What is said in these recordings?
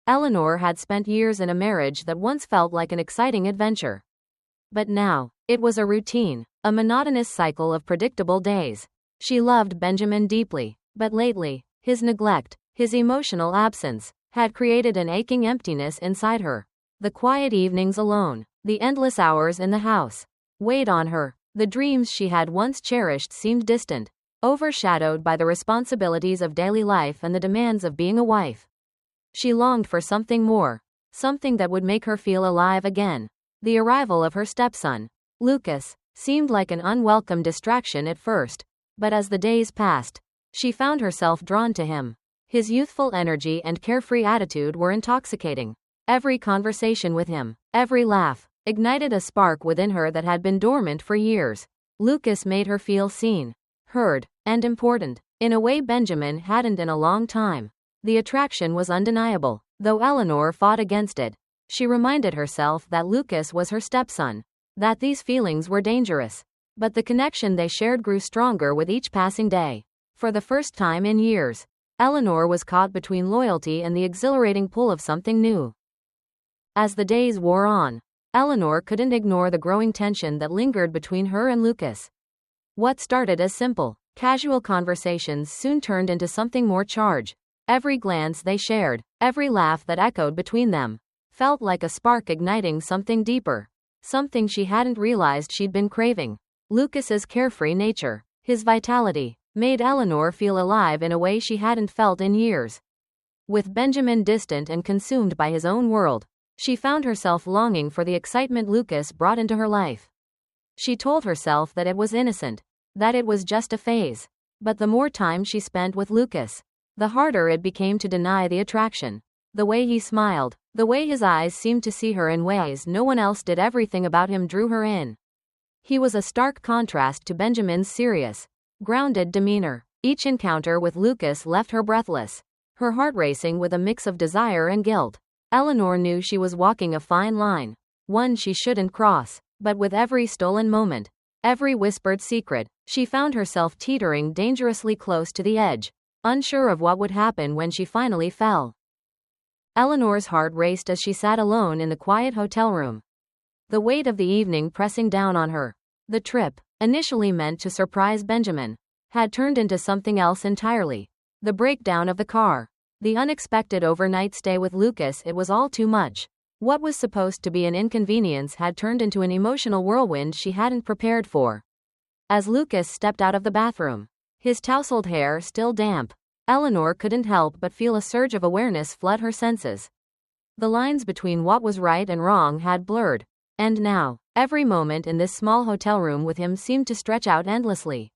Eleanor had spent years in a marriage that once felt like an exciting adventure. But now, it was a routine, a monotonous cycle of predictable days. She loved Benjamin deeply, but lately, his neglect, his emotional absence, had created an aching emptiness inside her. The quiet evenings alone, the endless hours in the house, weighed on her. The dreams she had once cherished seemed distant, overshadowed by the responsibilities of daily life and the demands of being a wife. She longed for something more, something that would make her feel alive again. The arrival of her stepson, Lucas, seemed like an unwelcome distraction at first, but as the days passed, she found herself drawn to him. His youthful energy and carefree attitude were intoxicating. Every conversation with him, every laugh, ignited a spark within her that had been dormant for years. Lucas made her feel seen, heard, and important, in a way Benjamin hadn't in a long time. The attraction was undeniable, though Eleanor fought against it. She reminded herself that Lucas was her stepson, that these feelings were dangerous. But the connection they shared grew stronger with each passing day. For the first time in years, Eleanor was caught between loyalty and the exhilarating pull of something new. As the days wore on, Eleanor couldn't ignore the growing tension that lingered between her and Lucas. What started as simple, casual conversations soon turned into something more charged. Every glance they shared, every laugh that echoed between them, felt like a spark igniting something deeper, something she hadn't realized she'd been craving. Lucas's carefree nature, his vitality, made Eleanor feel alive in a way she hadn't felt in years. With Benjamin distant and consumed by his own world, she found herself longing for the excitement Lucas brought into her life. She told herself that it was innocent, that it was just a phase. But the more time she spent with Lucas, the harder it became to deny the attraction. The way he smiled, the way his eyes seemed to see her in ways no one else did, everything about him drew her in. He was a stark contrast to Benjamin's serious, grounded demeanor. Each encounter with Lucas left her breathless, her heart racing with a mix of desire and guilt. Eleanor knew she was walking a fine line, one she shouldn't cross, but with every stolen moment, every whispered secret, she found herself teetering dangerously close to the edge, unsure of what would happen when she finally fell. Eleanor's heart raced as she sat alone in the quiet hotel room, the weight of the evening pressing down on her. The trip, initially meant to surprise Benjamin, had turned into something else entirely. The breakdown of the car, the unexpected overnight stay with Lucas, it was all too much. What was supposed to be an inconvenience had turned into an emotional whirlwind she hadn't prepared for. As Lucas stepped out of the bathroom, his tousled hair still damp, Eleanor couldn't help but feel a surge of awareness flood her senses. The lines between what was right and wrong had blurred, and now, every moment in this small hotel room with him seemed to stretch out endlessly.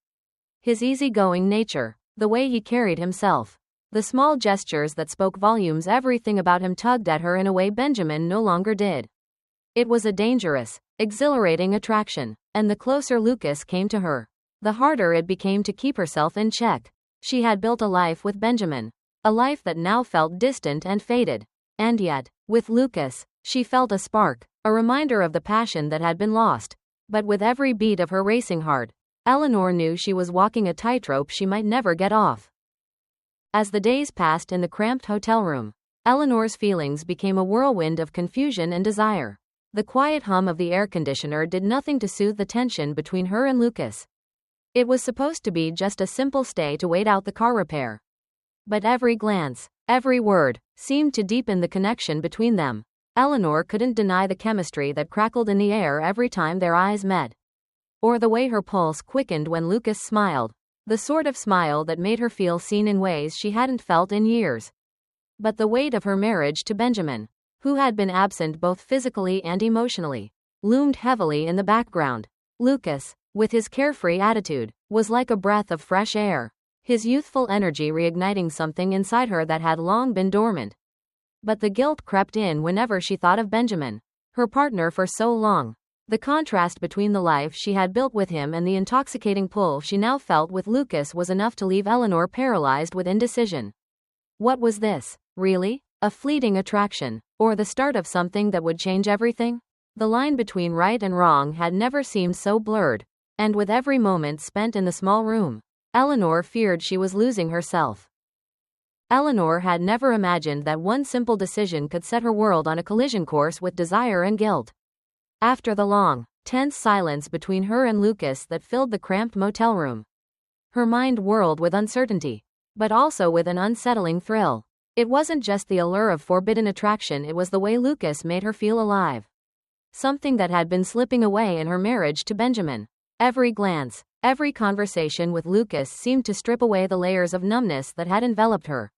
His easygoing nature, the way he carried himself, the small gestures that spoke volumes, everything about him tugged at her in a way Benjamin no longer did. It was a dangerous, exhilarating attraction, and the closer Lucas came to her, the harder it became to keep herself in check. She had built a life with Benjamin, a life that now felt distant and faded. And yet, with Lucas, she felt a spark, a reminder of the passion that had been lost. But with every beat of her racing heart, Eleanor knew she was walking a tightrope she might never get off. As the days passed in the cramped hotel room, Eleanor's feelings became a whirlwind of confusion and desire. The quiet hum of the air conditioner did nothing to soothe the tension between her and Lucas. It was supposed to be just a simple stay to wait out the car repair. But every glance, every word, seemed to deepen the connection between them. Eleanor couldn't deny the chemistry that crackled in the air every time their eyes met. Or the way her pulse quickened when Lucas smiled. The sort of smile that made her feel seen in ways she hadn't felt in years. But the weight of her marriage to Benjamin, who had been absent both physically and emotionally, loomed heavily in the background. Lucas, with his carefree attitude, was like a breath of fresh air, his youthful energy reigniting something inside her that had long been dormant. But the guilt crept in whenever she thought of Benjamin, her partner for so long. The contrast between the life she had built with him and the intoxicating pull she now felt with Lucas was enough to leave Eleanor paralyzed with indecision. What was this, really? A fleeting attraction, or the start of something that would change everything? The line between right and wrong had never seemed so blurred, and with every moment spent in the small room, Eleanor feared she was losing herself. Eleanor had never imagined that one simple decision could set her world on a collision course with desire and guilt. After the long, tense silence between her and Lucas that filled the cramped motel room, her mind whirled with uncertainty, but also with an unsettling thrill. It wasn't just the allure of forbidden attraction, it was the way Lucas made her feel alive. Something that had been slipping away in her marriage to Benjamin. Every glance, every conversation with Lucas seemed to strip away the layers of numbness that had enveloped her,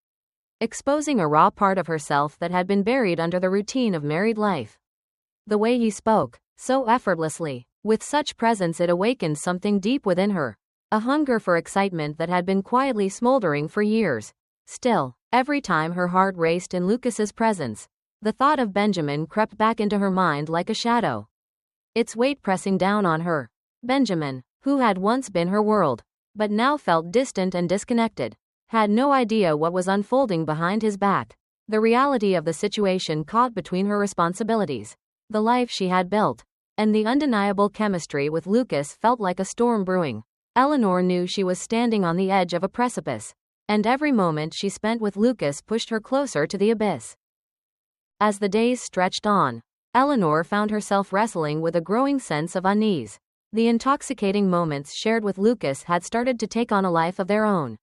exposing a raw part of herself that had been buried under the routine of married life. The way he spoke, so effortlessly, with such presence, it awakened something deep within her, a hunger for excitement that had been quietly smoldering for years. Still, every time her heart raced in Lucas's presence, the thought of Benjamin crept back into her mind like a shadow, its weight pressing down on her. Benjamin, who had once been her world, but now felt distant and disconnected, had no idea what was unfolding behind his back. The reality of the situation caught between her responsibilities, the life she had built, and the undeniable chemistry with Lucas felt like a storm brewing. Eleanor knew she was standing on the edge of a precipice, and every moment she spent with Lucas pushed her closer to the abyss. As the days stretched on, Eleanor found herself wrestling with a growing sense of unease. The intoxicating moments shared with Lucas had started to take on a life of their own,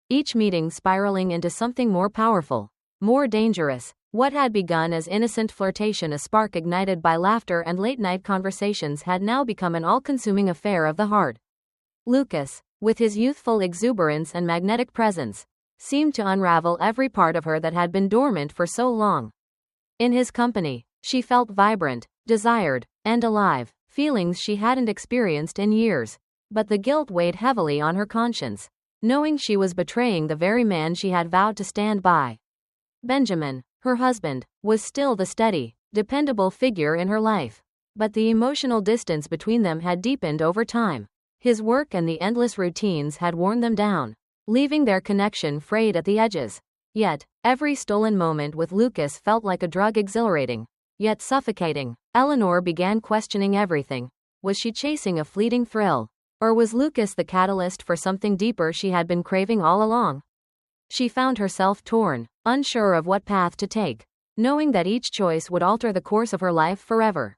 each meeting spiraling into something more powerful, more dangerous. What had begun as innocent flirtation, a spark ignited by laughter and late-night conversations, had now become an all-consuming affair of the heart. Lucas, with his youthful exuberance and magnetic presence, seemed to unravel every part of her that had been dormant for so long. In his company, she felt vibrant, desired, and alive, feelings she hadn't experienced in years. But the guilt weighed heavily on her conscience, knowing she was betraying the very man she had vowed to stand by. Benjamin, her husband, was still the steady, dependable figure in her life, but the emotional distance between them had deepened over time. His work and the endless routines had worn them down, leaving their connection frayed at the edges. Yet, every stolen moment with Lucas felt like a drug, exhilarating, yet suffocating. Eleanor began questioning everything. Was she chasing a fleeting thrill? Or was Lucas the catalyst for something deeper she had been craving all along? She found herself torn, unsure of what path to take, knowing that each choice would alter the course of her life forever.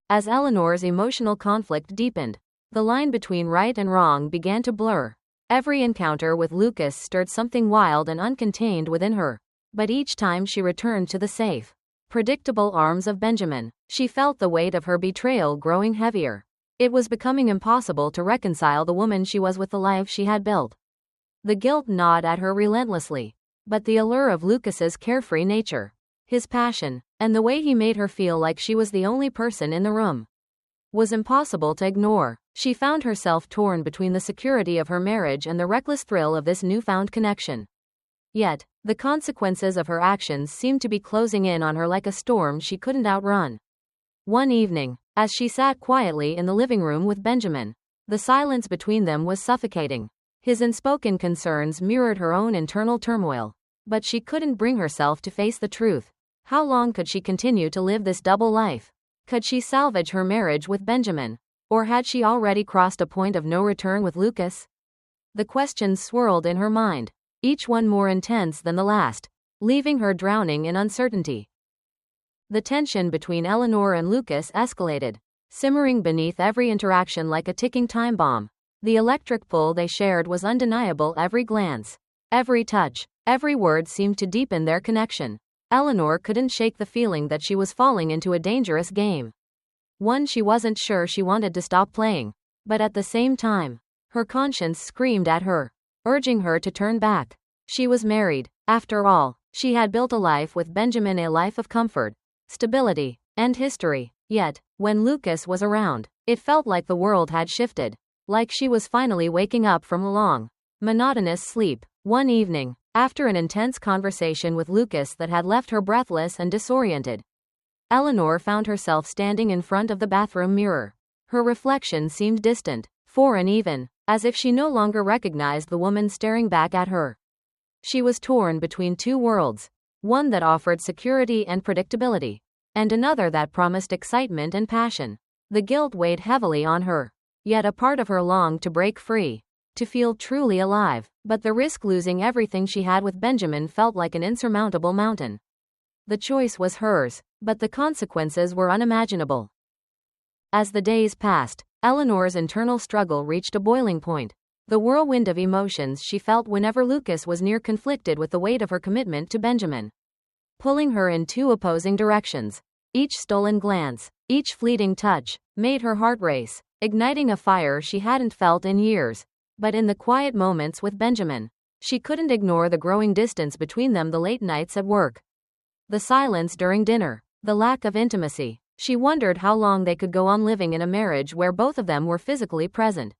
As Eleanor's emotional conflict deepened, the line between right and wrong began to blur. Every encounter with Lucas stirred something wild and uncontained within her, but each time she returned to the safe, predictable arms of Benjamin, she felt the weight of her betrayal growing heavier. It was becoming impossible to reconcile the woman she was with the life she had built. The guilt gnawed at her relentlessly, but the allure of Lucas's carefree nature, his passion, and the way he made her feel like she was the only person in the room, was impossible to ignore. She found herself torn between the security of her marriage and the reckless thrill of this newfound connection. Yet, the consequences of her actions seemed to be closing in on her like a storm she couldn't outrun. One evening, as she sat quietly in the living room with Benjamin, the silence between them was suffocating. His unspoken concerns mirrored her own internal turmoil, but she couldn't bring herself to face the truth. How long could she continue to live this double life? Could she salvage her marriage with Benjamin? Or had she already crossed a point of no return with Lucas? The questions swirled in her mind, each one more intense than the last, leaving her drowning in uncertainty. The tension between Eleanor and Lucas escalated, simmering beneath every interaction like a ticking time bomb. The electric pull they shared was undeniable. Every glance, every touch, every word seemed to deepen their connection. Eleanor couldn't shake the feeling that she was falling into a dangerous game, one she wasn't sure she wanted to stop playing. But at the same time, her conscience screamed at her, urging her to turn back. She was married, after all. She had built a life with Benjamin, a life of comfort, stability, and history. Yet, when Lucas was around, it felt like the world had shifted, like she was finally waking up from a long, monotonous sleep. One evening, after an intense conversation with Lucas that had left her breathless and disoriented, Eleanor found herself standing in front of the bathroom mirror. Her reflection seemed distant, foreign even, as if she no longer recognized the woman staring back at her. She was torn between two worlds, one that offered security and predictability, and another that promised excitement and passion. The guilt weighed heavily on her, yet a part of her longed to break free. to feel truly alive, but the risk losing everything she had with Benjamin felt like an insurmountable mountain. The choice was hers, but the consequences were unimaginable. As the days passed, Eleanor's internal struggle reached a boiling point. The whirlwind of emotions she felt whenever Lucas was near conflicted with the weight of her commitment to Benjamin, pulling her in two opposing directions. Each stolen glance, each fleeting touch, made her heart race, igniting a fire she hadn't felt in years. But in the quiet moments with Benjamin, she couldn't ignore the growing distance between them, the late nights at work, the silence during dinner, the lack of intimacy. She wondered how long they could go on living in a marriage where both of them were physically present,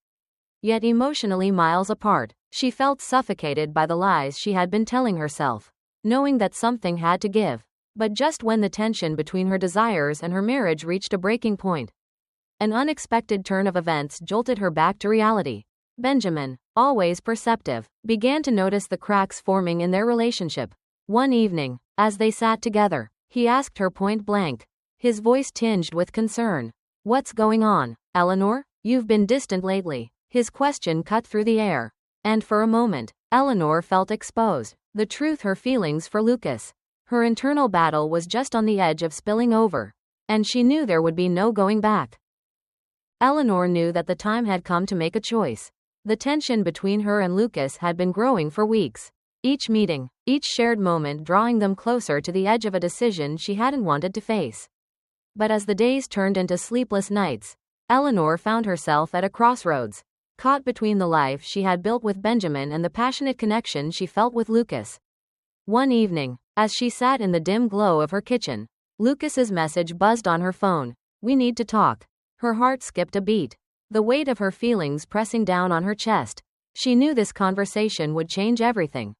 yet emotionally miles apart. She felt suffocated by the lies she had been telling herself, knowing that something had to give. But just when the tension between her desires and her marriage reached a breaking point, an unexpected turn of events jolted her back to reality. Benjamin, always perceptive, began to notice the cracks forming in their relationship. One evening, as they sat together, he asked her point blank, his voice tinged with concern. "What's going on, Eleanor? You've been distant lately." His question cut through the air, and for a moment, Eleanor felt exposed. The truth, her feelings for Lucas, her internal battle was just on the edge of spilling over, and she knew there would be no going back. Eleanor knew that the time had come to make a choice. The tension between her and Lucas had been growing for weeks. Each meeting, each shared moment drawing them closer to the edge of a decision she hadn't wanted to face. But as the days turned into sleepless nights, Eleanor found herself at a crossroads, caught between the life she had built with Benjamin and the passionate connection she felt with Lucas. One evening, as she sat in the dim glow of her kitchen, Lucas's message buzzed on her phone. "We need to talk." Her heart skipped a beat, the weight of her feelings pressing down on her chest. She knew this conversation would change everything.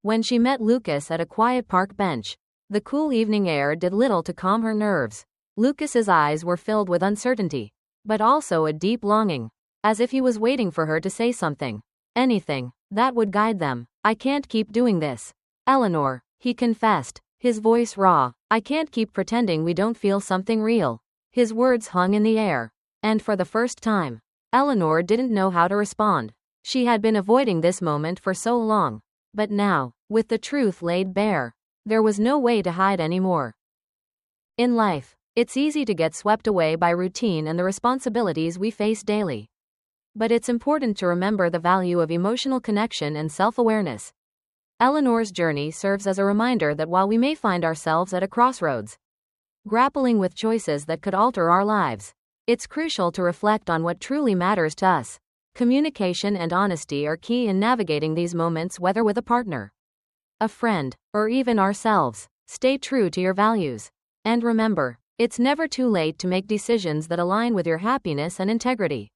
When she met Lucas at a quiet park bench, the cool evening air did little to calm her nerves. Lucas's eyes were filled with uncertainty, but also a deep longing, as if he was waiting for her to say something, anything, that would guide them. "I can't keep doing this, Eleanor," he confessed, his voice raw. "I can't keep pretending we don't feel something real." His words hung in the air, and for the first time, Eleanor didn't know how to respond. She had been avoiding this moment for so long, but now, with the truth laid bare, there was no way to hide anymore. In life, it's easy to get swept away by routine and the responsibilities we face daily. But it's important to remember the value of emotional connection and self-awareness. Eleanor's journey serves as a reminder that while we may find ourselves at a crossroads, grappling with choices that could alter our lives, it's crucial to reflect on what truly matters to us. Communication and honesty are key in navigating these moments, whether with a partner, a friend, or even ourselves. Stay true to your values. And remember, it's never too late to make decisions that align with your happiness and integrity.